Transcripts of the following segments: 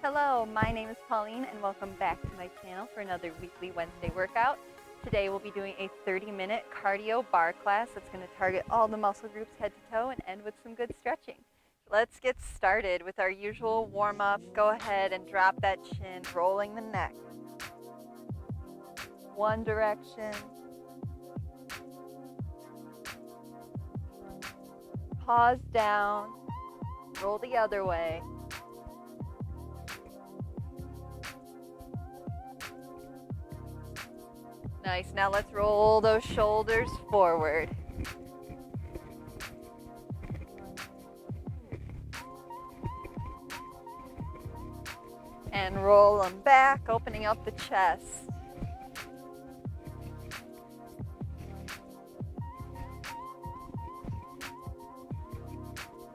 Hello, my name is Pauline and welcome back to my channel for another weekly Wednesday workout. Today we'll be doing a 30-minute cardio bar class that's going to target all the muscle groups head to toe and end with some good stretching. Let's get started with our usual warm-up. Go ahead and drop that chin, rolling the neck. One direction. Pause down, roll the other way. Nice, now let's roll those shoulders forward. And roll them back, opening up the chest.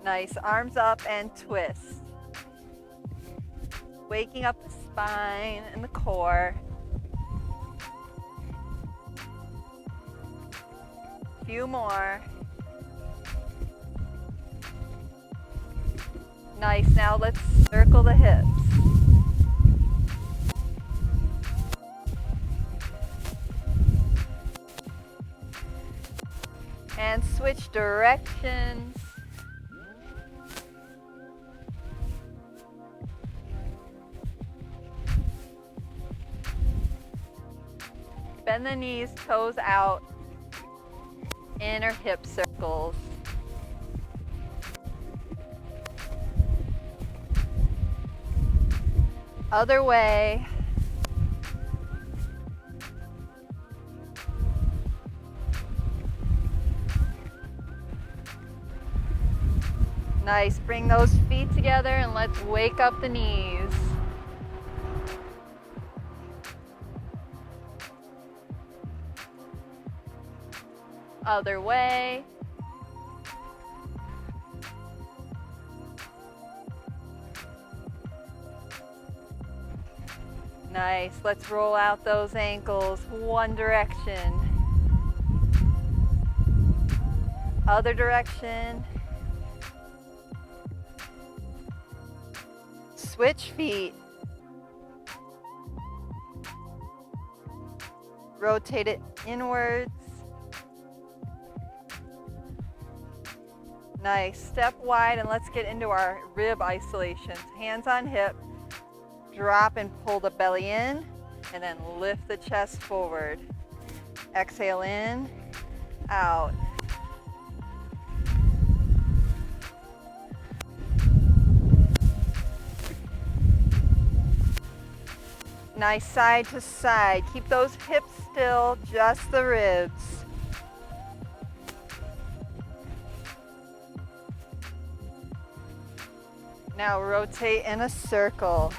Nice, arms up and twist. Waking up the spine and the core. Few more. Nice, now let's circle the hips. And switch directions. Bend the knees, toes out. Inner hip circles. Other way. Nice, bring those feet together and let's wake up the knees. Other way. Nice, let's roll out those ankles, one direction. Other direction. Switch feet. Rotate it inwards. Nice, step wide and let's get into our rib isolations. Hands on hip, drop and pull the belly in, and then lift the chest forward. Exhale in, out. Nice, side to side. Keep those hips still, just the ribs. Now rotate in a circle.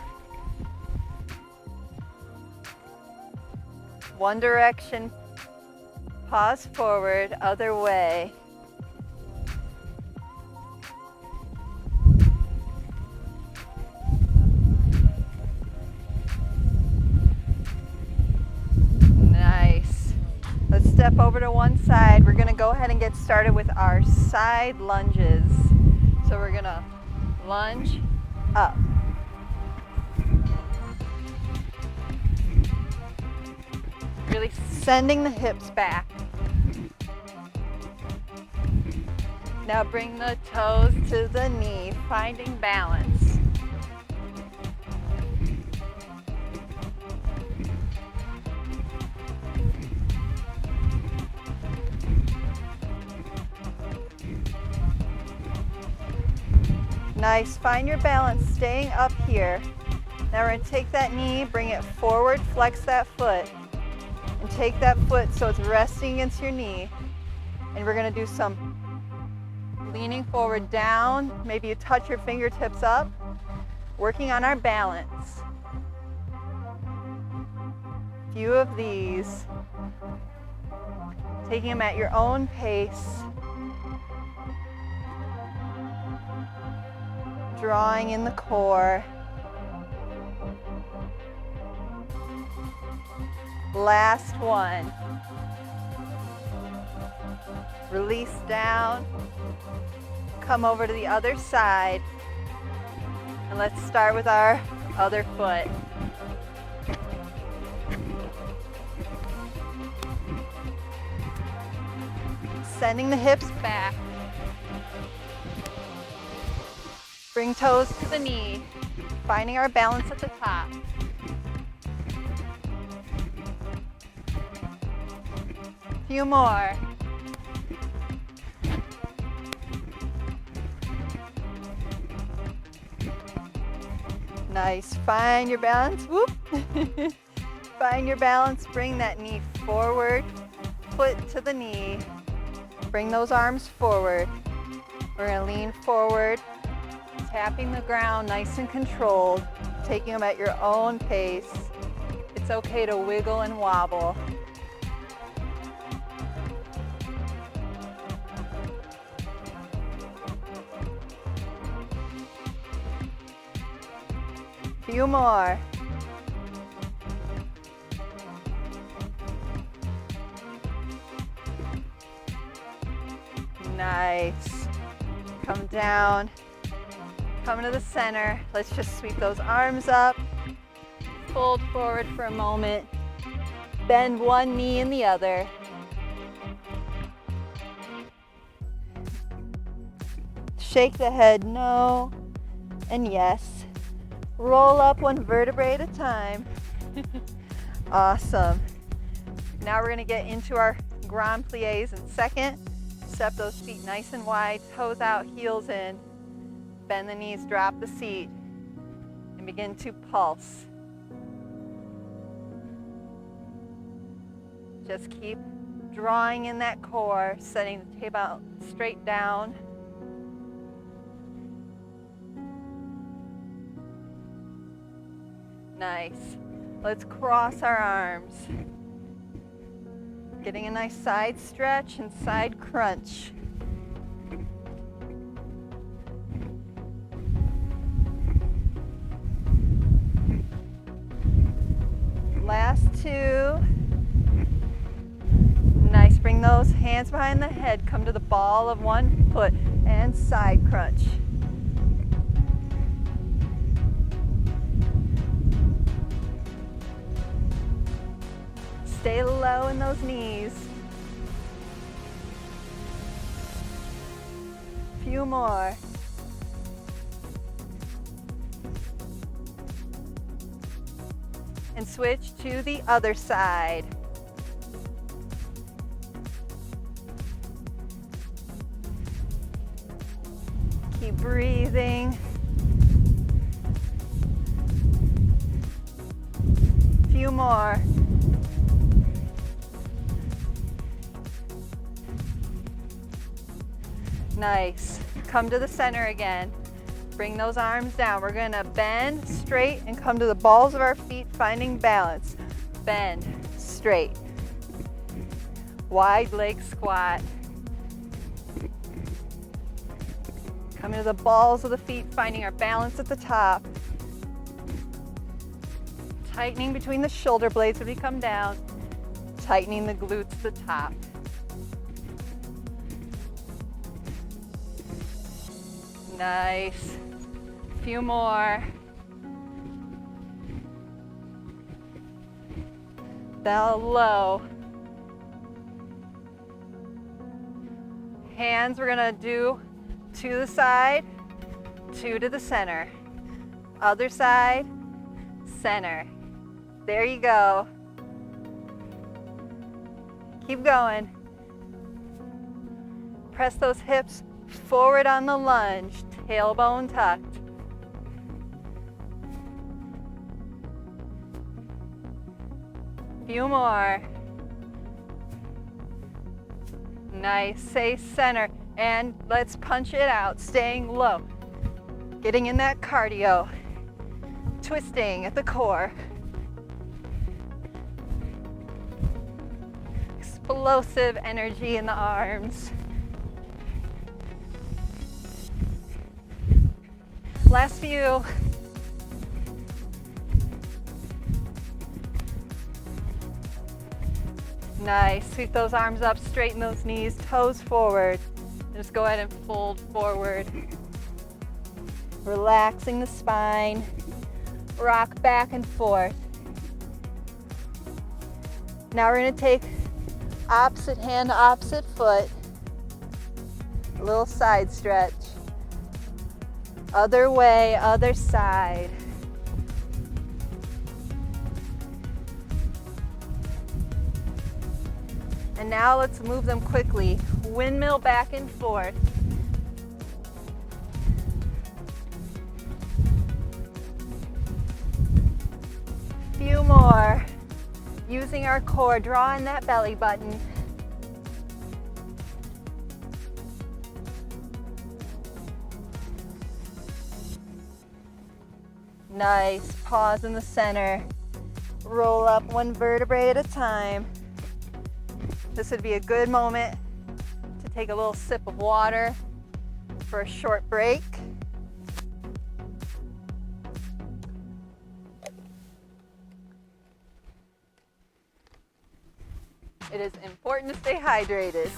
One direction, pause forward, other way. Nice. Let's step over to one side. We're gonna go ahead and get started with our side lunges. So we're gonna lunge up. Really sending the hips back. Now bring the toes to the knee, finding balance. Nice, find your balance, staying up here. Now we're going to take that knee, bring it forward, flex that foot, and take that foot so it's resting against your knee. And we're going to do some leaning forward down, maybe you touch your fingertips up, working on our balance. Few of these, taking them at your own pace. Drawing in the core. Last one. Release down. Come over to the other side. And let's start with our Other foot. Sending the hips back. Bring toes to the knee. Finding our balance at the top. Few more. Nice. Find your balance. Whoop. Find your balance. Bring that knee forward. Foot to the knee. Bring those arms forward. We're going to lean forward. Tapping the ground nice and controlled. Taking them at your own pace. It's okay to wiggle and wobble. Few more. Nice. Come down. Come to the center. Let's just sweep those arms up. Fold forward for a moment. Bend one knee and the other. Shake the head no and yes. Roll up one vertebrae at a time. Awesome. Now we're going to get into our grand pliés in second. Step those feet nice and wide, toes out, heels in. Bend the knees, drop the seat, and begin to pulse. Just keep drawing in that core, setting the table straight down. Nice. Let's cross our arms. Getting a nice side stretch and side crunch. Last two. Nice. Bring those hands behind the head. Come to the ball of one foot and side crunch. Stay low in those knees. Few more. And switch to the other side. Keep breathing. Few more. Nice. Come to the center again. Bring those arms down. We're going to bend straight and come to the balls of our feet, finding balance. Bend straight. Wide leg squat. Come to the balls of the feet, finding our balance at the top. Tightening between the shoulder blades as we come down. Tightening the glutes at the top. Nice. Few more. Down low. Hands we're gonna do to the side, two to the center. Other side, center. There you go. Keep going. Press those hips forward on the lunge, tailbone tucked. Few more. Nice. Stay center and let's punch it out, staying low. Getting in that cardio. Twisting at the core. Explosive energy in the arms. Last few. Nice. Sweep those arms up, straighten those knees, toes forward. Just go ahead and fold forward. Relaxing the spine. rock back and forth. Now we're going to take opposite hand, opposite foot, a little side stretch. Other way, other side. And now let's move them quickly. Windmill back and forth. Few more. Using our core, drawing that belly button. Nice. Pause in the center. Roll up one vertebrae at a time. This would be a good moment to take a little sip of water for a short break. It is important to stay hydrated.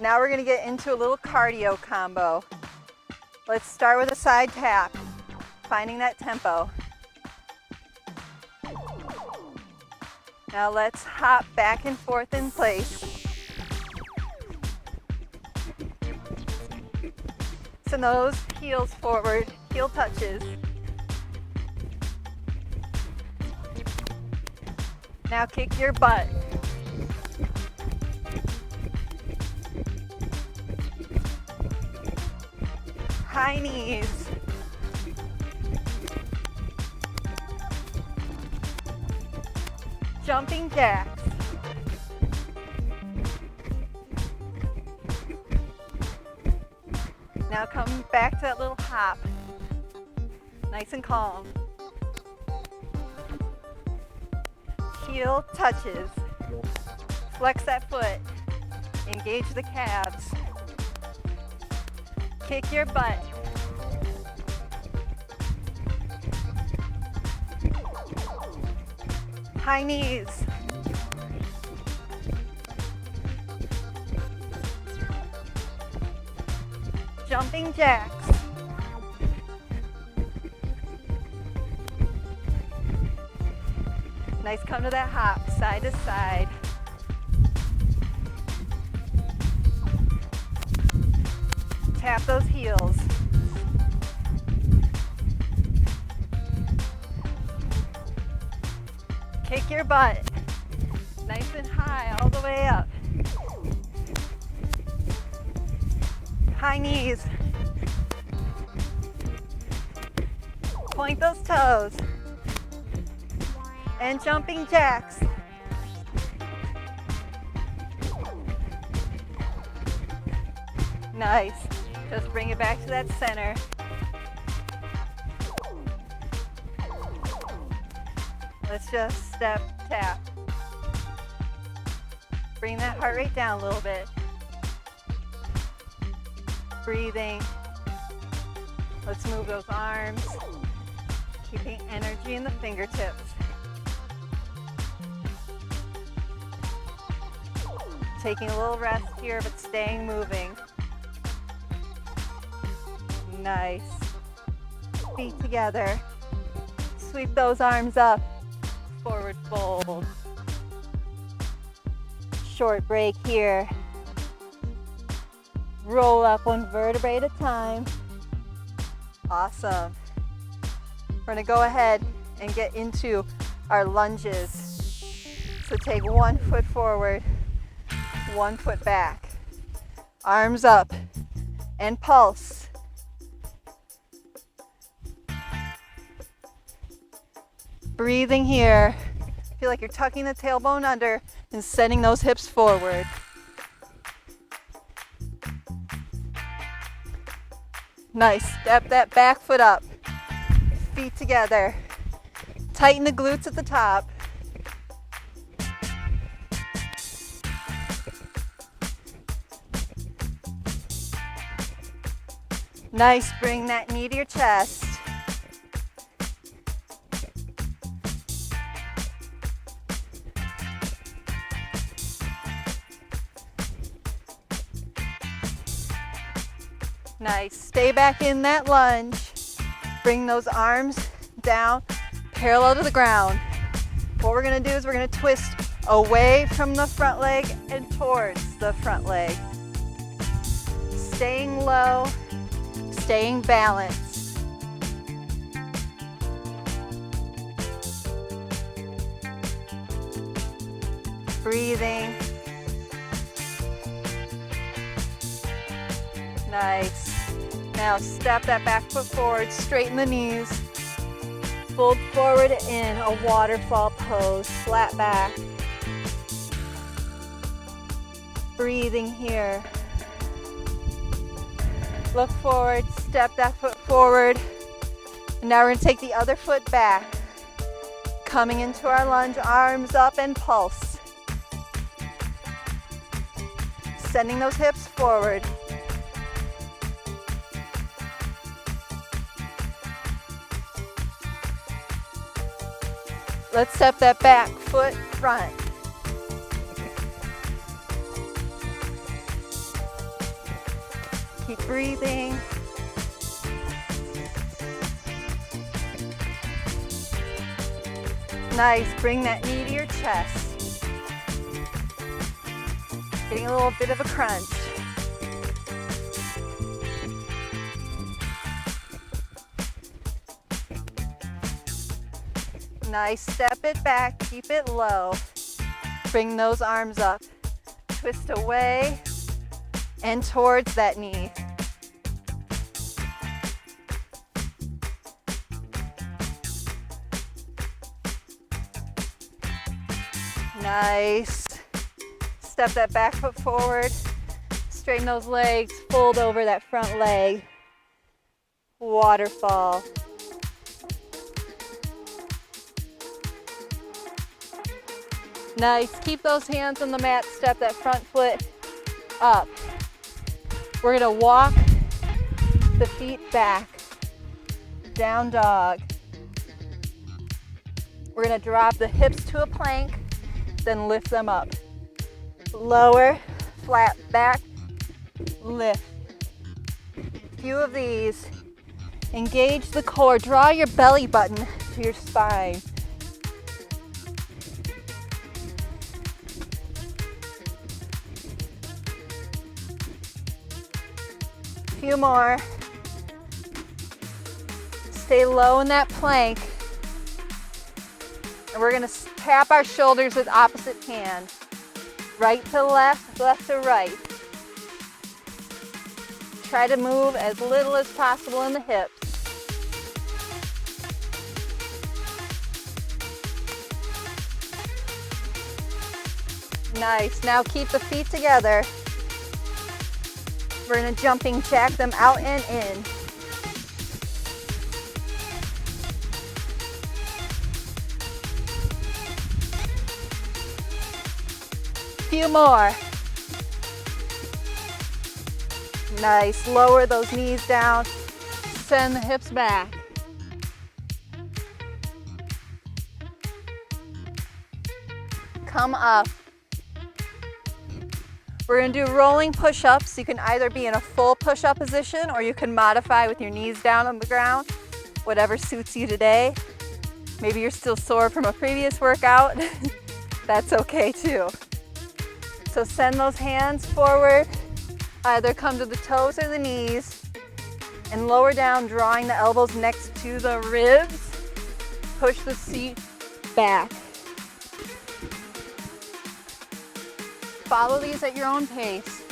Now we're going to get into a little cardio combo. Let's start with a side tap, finding that tempo. Now let's hop back and forth in place. Send those heels forward, heel touches. Now kick your butt. High knees. Jumping jacks. Now come back to that little hop. Nice and calm. Heel touches. Flex that foot. Engage the calves. Kick your butt. High knees. Jumping jacks. Nice, come to that hop, side to side. Tap those heels. Kick your butt. Nice and high, all the way up. High knees. Point those toes. And jumping jacks. Nice. Just bring it back to that center. Let's just step, tap. Bring that heart rate down a little bit. Breathing. Let's move those arms. Keeping energy in the fingertips. Taking a little rest here, but staying moving. Nice. Feet together. Sweep those arms up. Forward fold. Short break here. Roll up one vertebrae at a time. Awesome. We're gonna go ahead and get into our lunges. So take 1 foot forward, 1 foot back. Arms up and pulse. Breathing here. Feel like you're tucking the tailbone under and sending those hips forward. Nice. Step that back foot up. Feet together. Tighten the glutes at the top. Nice. Bring that knee to your chest. Nice. Stay back in that lunge. Bring those arms down, parallel to the ground. What we're gonna do is we're gonna twist away from the front leg and towards the front leg. Staying low, staying balanced. Breathing. Nice. Now step that back foot forward, straighten the knees. Fold forward in a waterfall pose, flat back. Breathing here. Look forward, step that foot forward. And now we're gonna take the other foot back. Coming into our lunge, arms up and pulse. Sending those hips forward. Let's step that back foot front. Keep breathing. Nice, bring that knee to your chest. Getting a little bit of a crunch. Nice, step it back, keep it low. Bring those arms up. Twist away and towards that knee. Nice. Step that back foot forward. Straighten those legs, fold over that front leg. Waterfall. Nice, keep those hands on the mat, step that front foot up. We're gonna walk the feet back, down dog. We're gonna drop the hips to a plank, then lift them up. Lower, flat back, lift. Few of these. Engage the core, draw your belly button to your spine. Few more. Stay low in that plank. And we're gonna tap our shoulders with opposite hand. Right to left, left to right. Try to move as little as possible in the hips. Nice, now keep the feet together. We're gonna jumping jack them out and in. Few more. Nice, lower those knees down. Send the hips back. Come up. We're gonna do rolling push-ups. You can either be in a full push-up position or you can modify with your knees down on the ground, whatever suits you today. Maybe you're still sore from a previous workout. That's okay too. So send those hands forward, either come to the toes or the knees, and lower down, drawing the elbows next to the ribs. Push the seat back. Follow these at your own pace.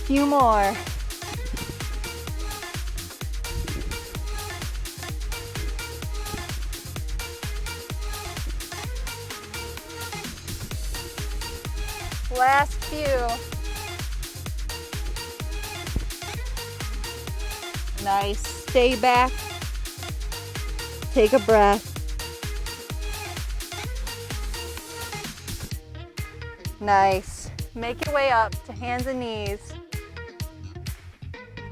Few more. Last few. Nice. Stay back. Take a breath. Nice. Make your way up to hands and knees.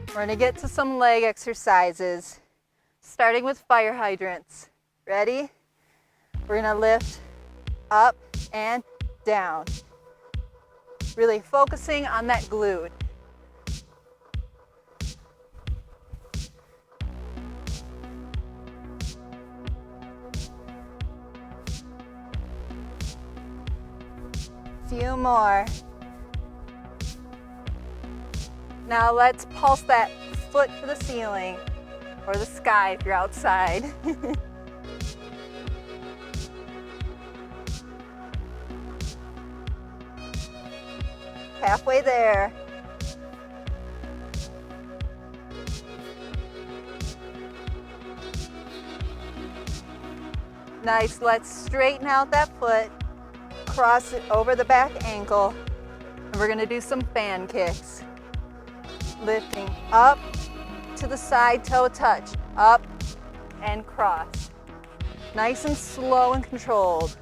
We're going to get to some leg exercises, starting with fire hydrants. Ready? We're going to lift up and down. Really focusing on that glute. Few more. Now let's pulse that foot to the ceiling or the sky if you're outside. Halfway there. Nice, let's straighten out that foot, cross it over the back ankle, and we're gonna do some fan kicks. Lifting up to the side toe touch, up and cross. Nice and slow and controlled.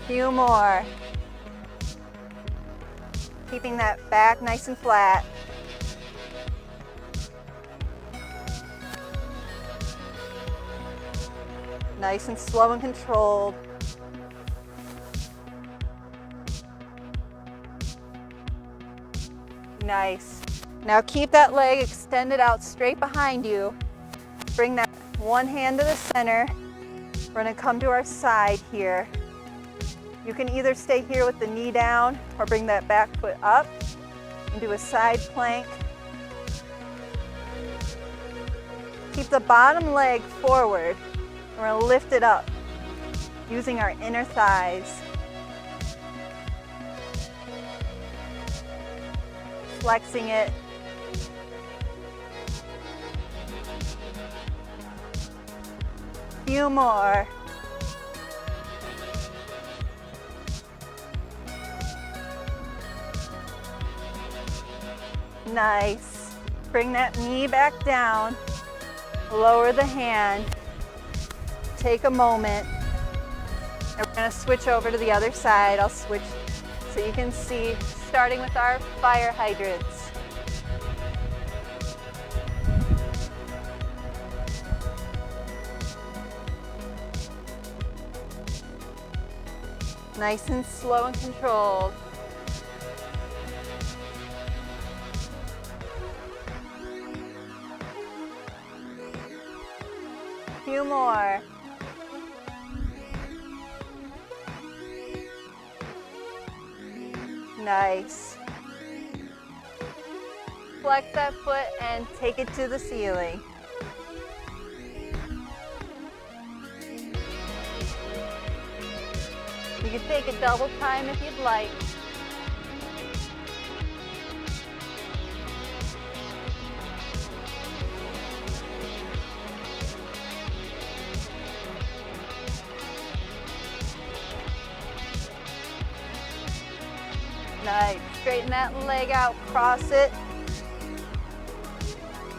Few more. Keeping that back nice and flat. Nice and slow and controlled. Nice. Now keep that leg extended out straight behind you. Bring that one hand to the center. We're going to come to our side here. You can either stay here with the knee down or bring that back foot up and do a side plank. Keep the bottom leg forward. We're going to lift it up using our inner thighs. Flexing it. Few more. Nice. Bring that knee back down. Lower the hand. Take a moment. And we're going to switch over to the other side. I'll switch so you can see, starting with our fire hydrants. Nice and slow and controlled. Few more. Nice. Flex that foot and take it to the ceiling. You can take a double time if you'd like. Nice. Straighten that leg out, cross it,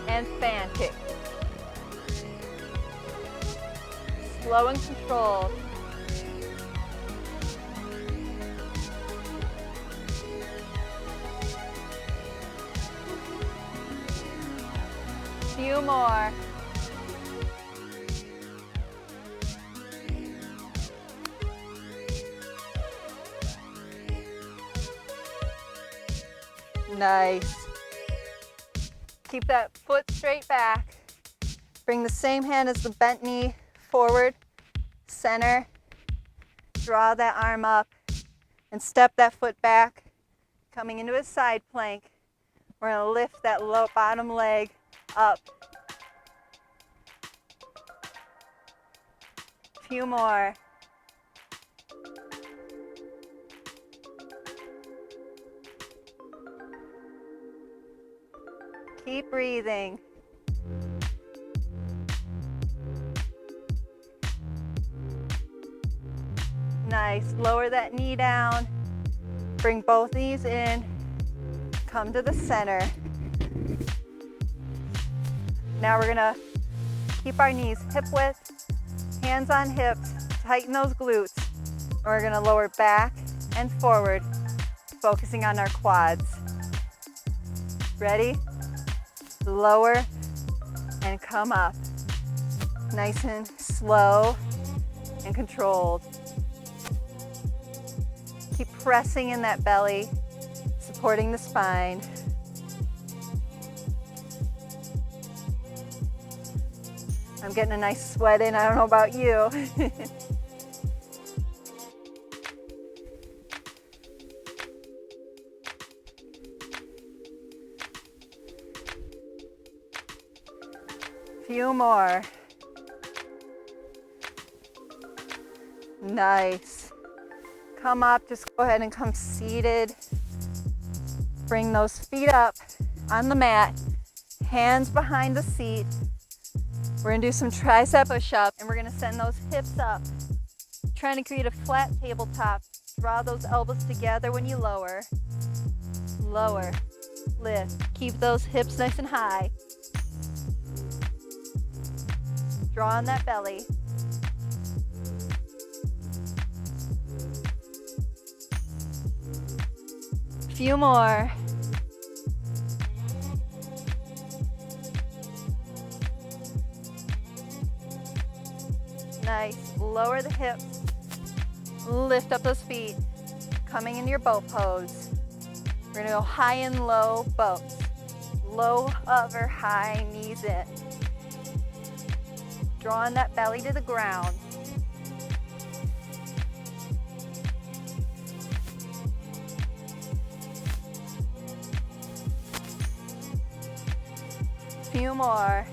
and fan kick. Slow and controlled. Few more. Nice. Keep that foot straight back. Bring the same hand as the bent knee forward, center. Draw that arm up and step that foot back, coming into a side plank. We're going to lift that low bottom leg up. Few more. Keep breathing. Nice. Lower that knee down. Bring both knees in. Come to the center. Now we're going to keep our knees hip width, hands on hips, tighten those glutes. And we're going to lower back and forward, focusing on our quads. Ready? Lower and come up. Nice and slow and controlled. pressing in that belly, supporting the spine. I'm getting a nice sweat in, I don't know about you. Few more. Nice. Come up, just go ahead and come seated. Bring those feet up on the mat, hands behind the seat. We're gonna do some tricep push-ups and we're gonna send those hips up. Trying to create a flat tabletop. Draw those elbows together when you lower. Lower, lift. Keep those hips nice and high. Draw on that belly. Few more. Nice. Lower the hips. Lift up those feet. Coming into your boat pose. We're gonna go high and low boats. Low, hover, high, knees in. Drawing that belly to the ground. Few more.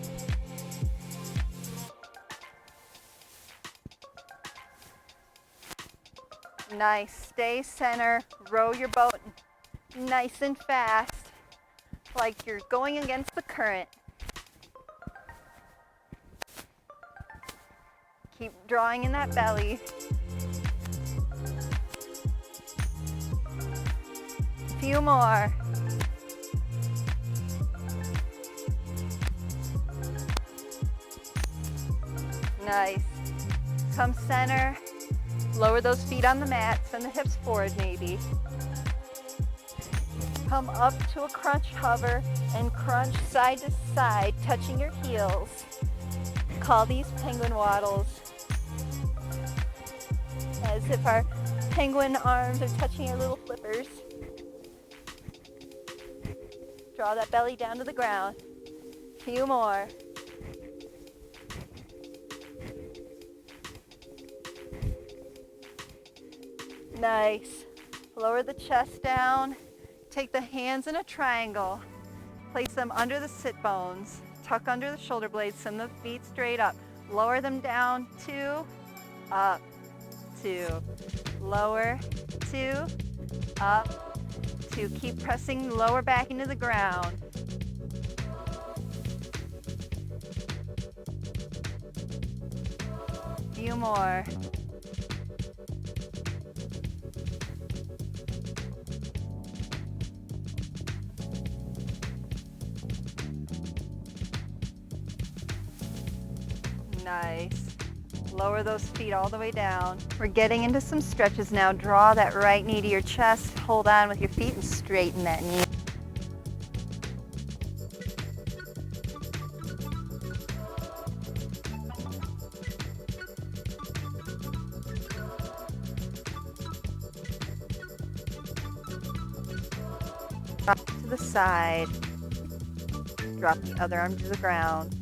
Nice. Stay center. Row your boat nice and fast, like you're going against the current. Keep drawing in that belly. Few more. Nice. Come center. Lower those feet on the mat. Send the hips forward maybe. Come up to a crunch hover and crunch side to side, touching your heels. Call these penguin waddles. As if our penguin arms are touching our little flippers. Draw that belly down to the ground. Few more. Nice. Lower the chest down. Take the hands in a triangle. Place them under the sit bones. Tuck under the shoulder blades. Send the feet straight up. Lower them down. 2, up, 2. Lower, 2, up, 2. Keep pressing lower back into the ground. Few more. Nice. Lower those feet all the way down. We're getting into some stretches now. Draw that right knee to your chest. Hold on with your feet and straighten that knee. Drop to the side. Drop the other arm to the ground.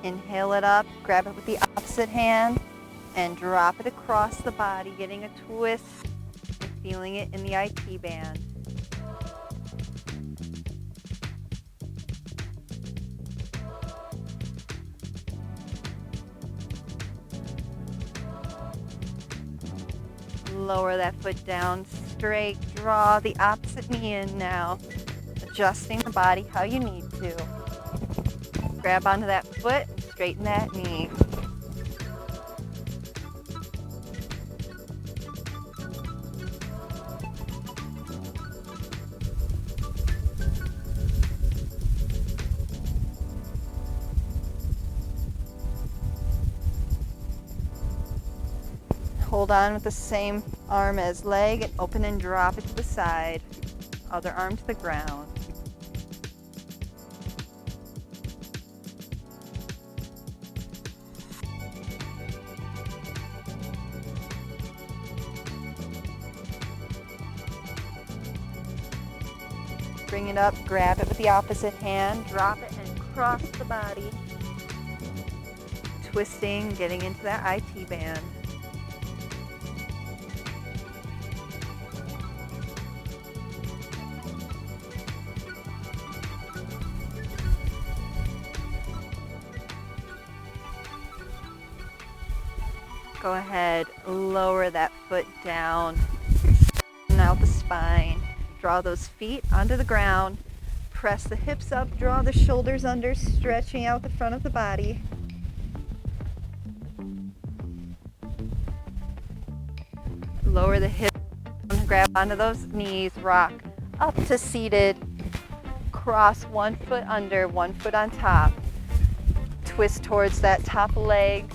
Inhale it up, grab it with the opposite hand, and drop it across the body, getting a twist and feeling it in the IT band. Lower that foot down straight, draw the opposite knee in now, adjusting the body how you need to. Grab onto that foot and straighten that knee. Hold on with the same arm as leg and open and drop it to the side. Other arm to the ground. Bring it up, grab it with the opposite hand, drop it and cross the body. Twisting, getting into that IT band. Go ahead, lower that foot down, out the spine. Draw those feet onto the ground. Press the hips up, draw the shoulders under, stretching out the front of the body. Lower the hips, grab onto those knees, rock up to seated. Cross one foot under, one foot on top. Twist towards that top leg.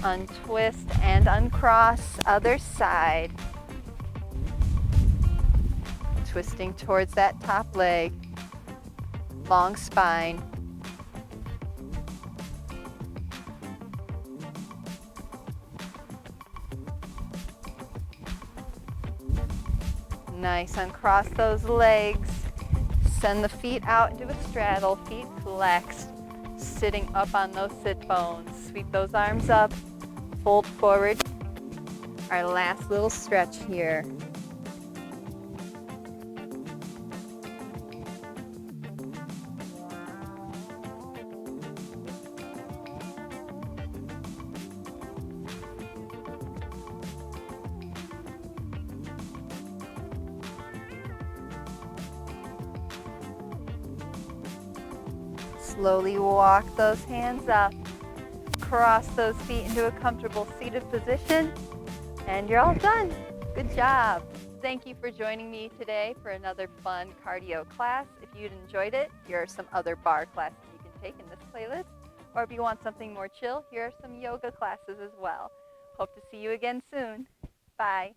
Untwist and uncross, other side. Twisting towards that top leg, long spine. Nice, uncross those legs. Send the feet out into a straddle, feet flexed, sitting up on those sit bones. Sweep those arms up, fold forward. Our last little stretch here. Slowly walk those hands up, cross those feet into a comfortable seated position, and you're all done. Good job. Thank you for joining me today for another fun cardio class. If you enjoyed it, here are some other barre classes you can take in this playlist. Or if you want something more chill, here are some yoga classes as well. Hope to see you again soon. Bye.